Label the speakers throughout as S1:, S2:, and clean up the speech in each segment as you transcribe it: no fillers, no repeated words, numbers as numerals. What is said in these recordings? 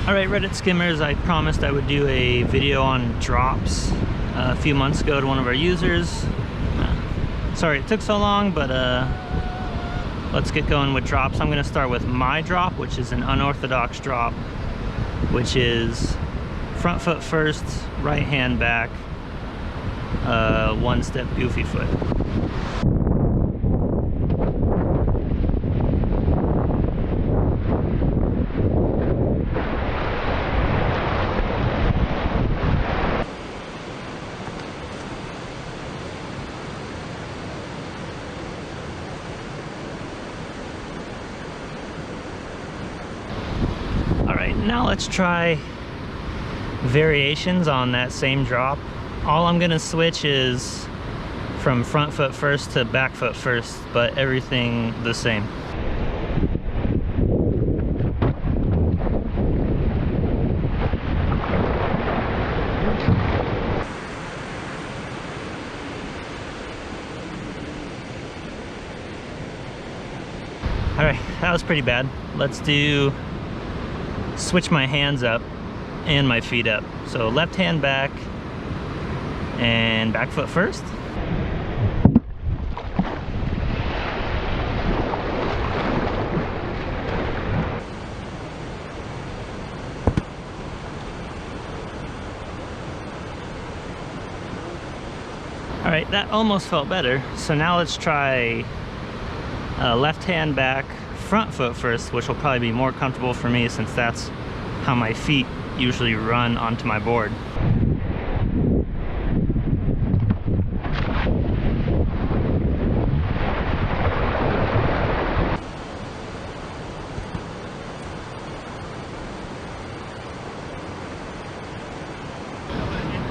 S1: Alright, Reddit skimmers, I promised I would do a video on drops a few months ago to one of our users. Sorry it took so long, but let's get going with drops. I'm going to start with my drop, which is an unorthodox drop, which is front foot first, right hand back, one step goofy foot. Now let's try variations on that same drop. All I'm gonna switch is from front foot first to back foot first, but everything the same. All right, that was pretty bad. Let's switch my hands up and my feet up. So left hand back and back foot first. All right, that almost felt better. So now let's try left hand back, front foot first, which will probably be more comfortable for me since that's how my feet usually run onto my board.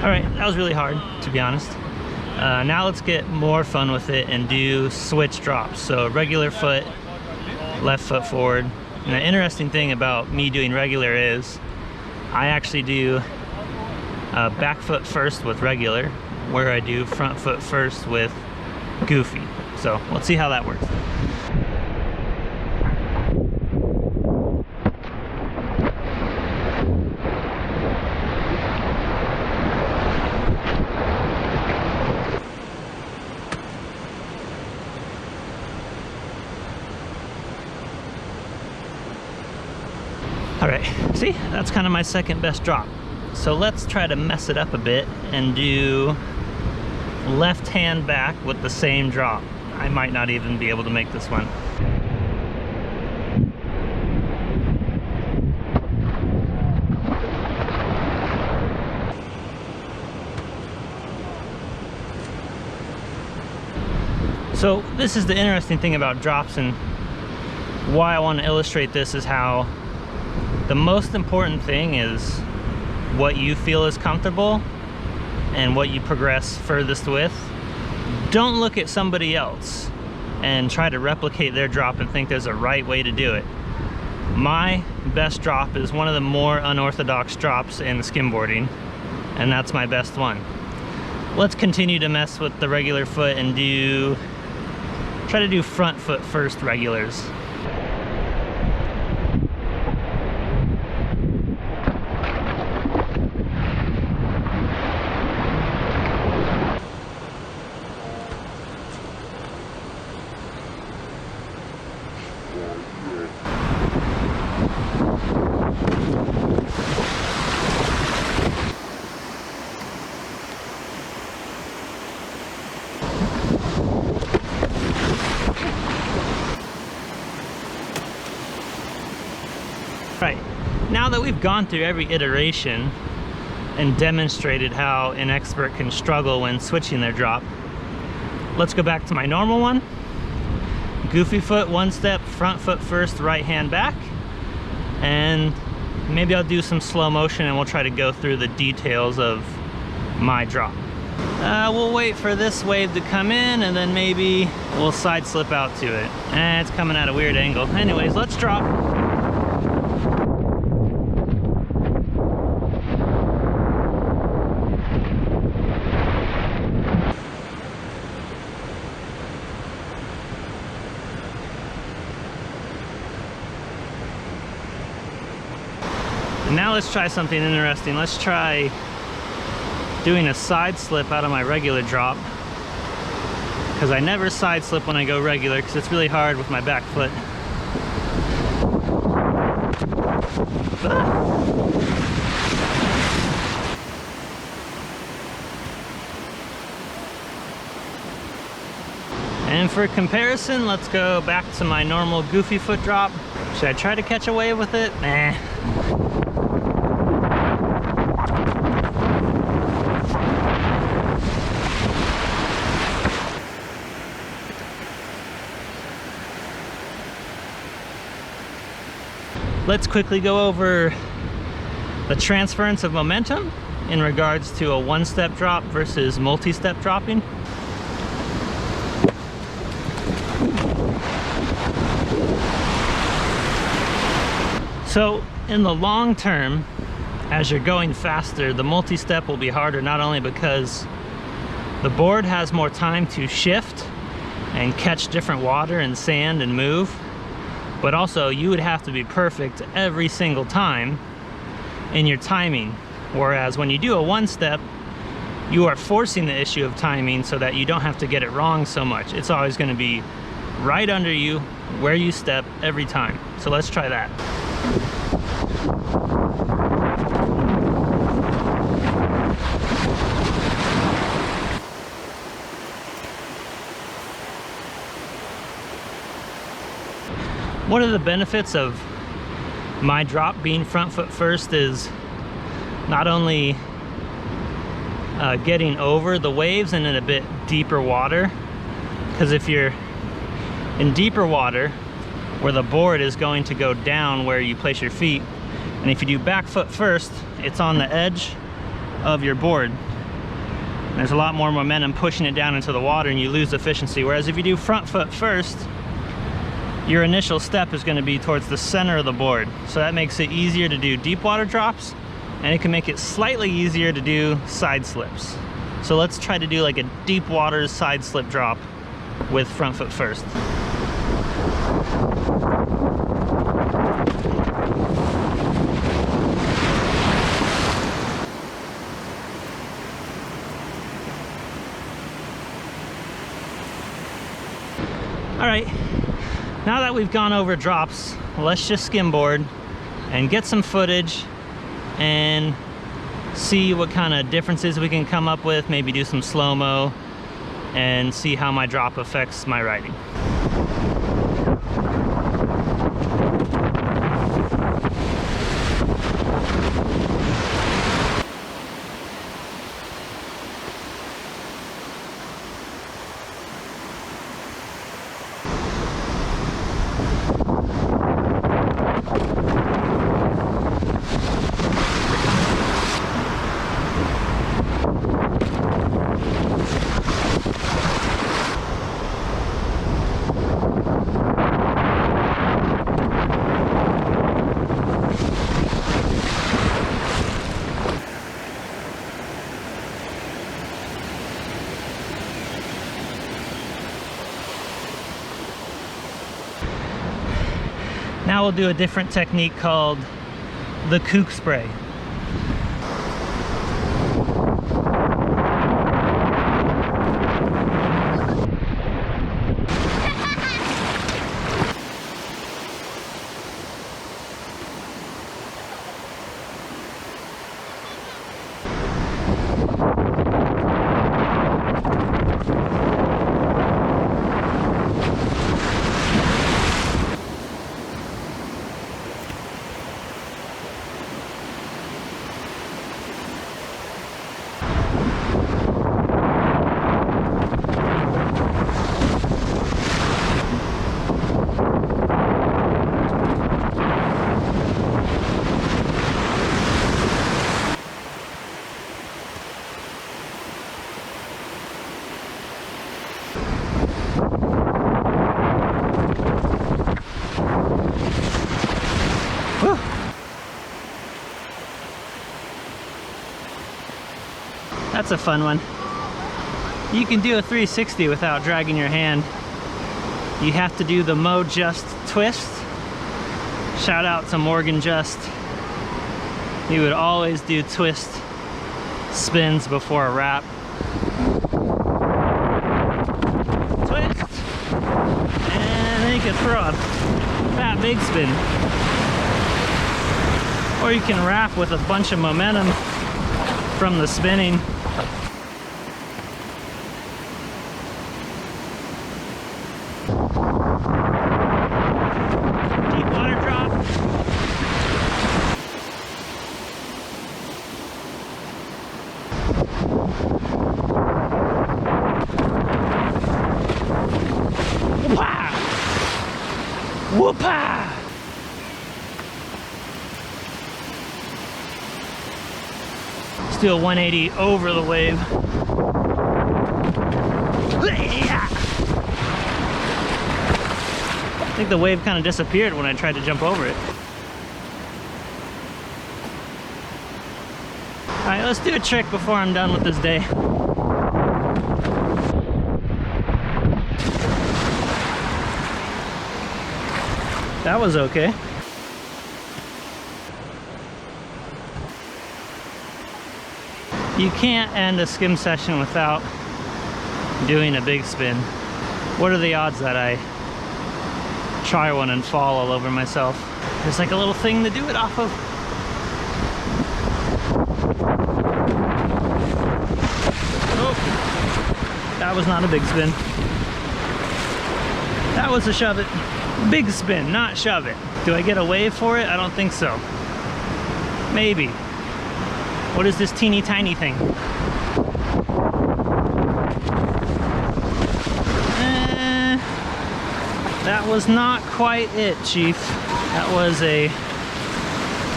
S1: All right, that was really hard, to be honest. Now let's get more fun with it and do switch drops. So regular foot, left foot forward. And the interesting thing about me doing regular is I actually do back foot first with regular, where I do front foot first with goofy. So let's see how that works. All right, see, that's kind of my second best drop. So let's try to mess it up a bit and do left hand back with the same drop. I might not even be able to make this one. So this is the interesting thing about drops, and why I want to illustrate this is how the most important thing is what you feel is comfortable and what you progress furthest with. Don't look at somebody else and try to replicate their drop and think there's a right way to do it. My best drop is one of the more unorthodox drops in skimboarding, and that's my best one. Let's continue to mess with the regular foot and try to do front foot first regulars. Right, now that we've gone through every iteration and demonstrated how an expert can struggle when switching their drop, let's go back to my normal one. Goofy foot, one step, front foot first, right hand back. And maybe I'll do some slow motion and we'll try to go through the details of my drop. We'll wait for this wave to come in and then maybe we'll side slip out to it. It's coming at a weird angle. Anyways, let's drop. And now let's try something interesting. Let's try doing a side slip out of my regular drop, because I never side slip when I go regular because it's really hard with my back foot. And for comparison, let's go back to my normal goofy foot drop. Should I try to catch a wave with it? Nah. Let's quickly go over the transference of momentum in regards to a one-step drop versus multi-step dropping. So in the long term, as you're going faster, the multi-step will be harder, not only because the board has more time to shift and catch different water and sand and move, but also you would have to be perfect every single time in your timing. Whereas when you do a one-step, you are forcing the issue of timing so that you don't have to get it wrong so much. It's always going to be right under you where you step every time. So let's try that. One of the benefits of my drop being front foot first is not only getting over the waves and in a bit deeper water, because if you're in deeper water where the board is going to go down where you place your feet, and if you do back foot first, it's on the edge of your board. There's a lot more momentum pushing it down into the water and you lose efficiency. Whereas if you do front foot first, your initial step is going to be towards the center of the board. So that makes it easier to do deep water drops, and it can make it slightly easier to do side slips. So let's try to do like a deep water side slip drop with front foot first. All right. Now that we've gone over drops, let's just skimboard and get some footage and see what kind of differences we can come up with, maybe do some slow-mo and see how my drop affects my riding. Now we'll do a different technique called the kook spray. That's a fun one. You can do a 360 without dragging your hand. You have to do the Mo Just twist. Shout out to Morgan Just. You would always do twist spins before a wrap. Twist, and then you can throw a fat big spin. Or you can wrap with a bunch of momentum from the spinning. Deep water drop. Whoop-ah! Whoop-ah! Let's do a 180 over the wave. I think the wave kind of disappeared when I tried to jump over it. All right, let's do a trick before I'm done with this day. That was okay. You can't end a skim session without doing a big spin. What are the odds that I try one and fall all over myself? There's like a little thing to do it off of. Oh, that was not a big spin. That was a shove it. Big spin, not shove it. Do I get a wave for it? I don't think so. Maybe. What is this teeny tiny thing? That was not quite it, Chief. That was a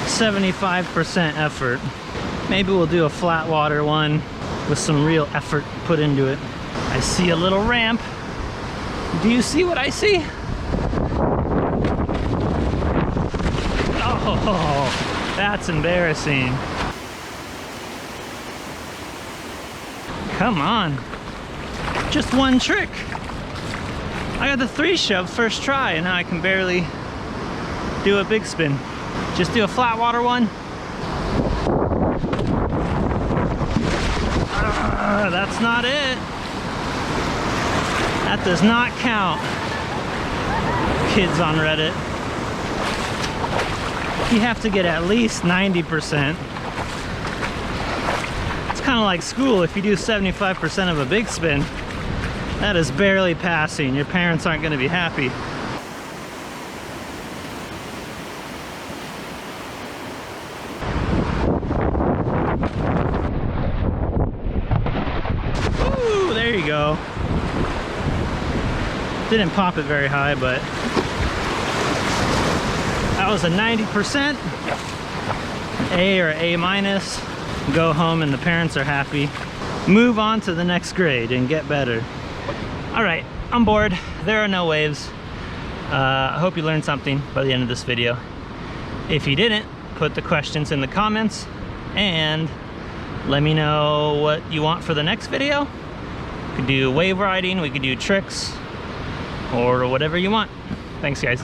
S1: 75% effort. Maybe we'll do a flat water one with some real effort put into it. I see a little ramp. Do you see what I see? Oh, that's embarrassing. Come on. Just one trick. I got the 3 shove first try, and now I can barely do a big spin. Just do a flat water one. That's not it. That does not count. Kids on Reddit. You have to get at least 90%. It's kind of like school. If you do 75% of a big spin, that is barely passing. Your parents aren't going to be happy. Ooh, there you go. Didn't pop it very high, but that was a 90%. A or A minus. Go home and the parents are happy. Move on to the next grade and get better. All right, I'm bored. There are no waves. I hope you learned something by the end of this video. If you didn't, put the questions in the comments and let me know what you want for the next video. We could do wave riding, we could do tricks, or whatever you want. Thanks, guys.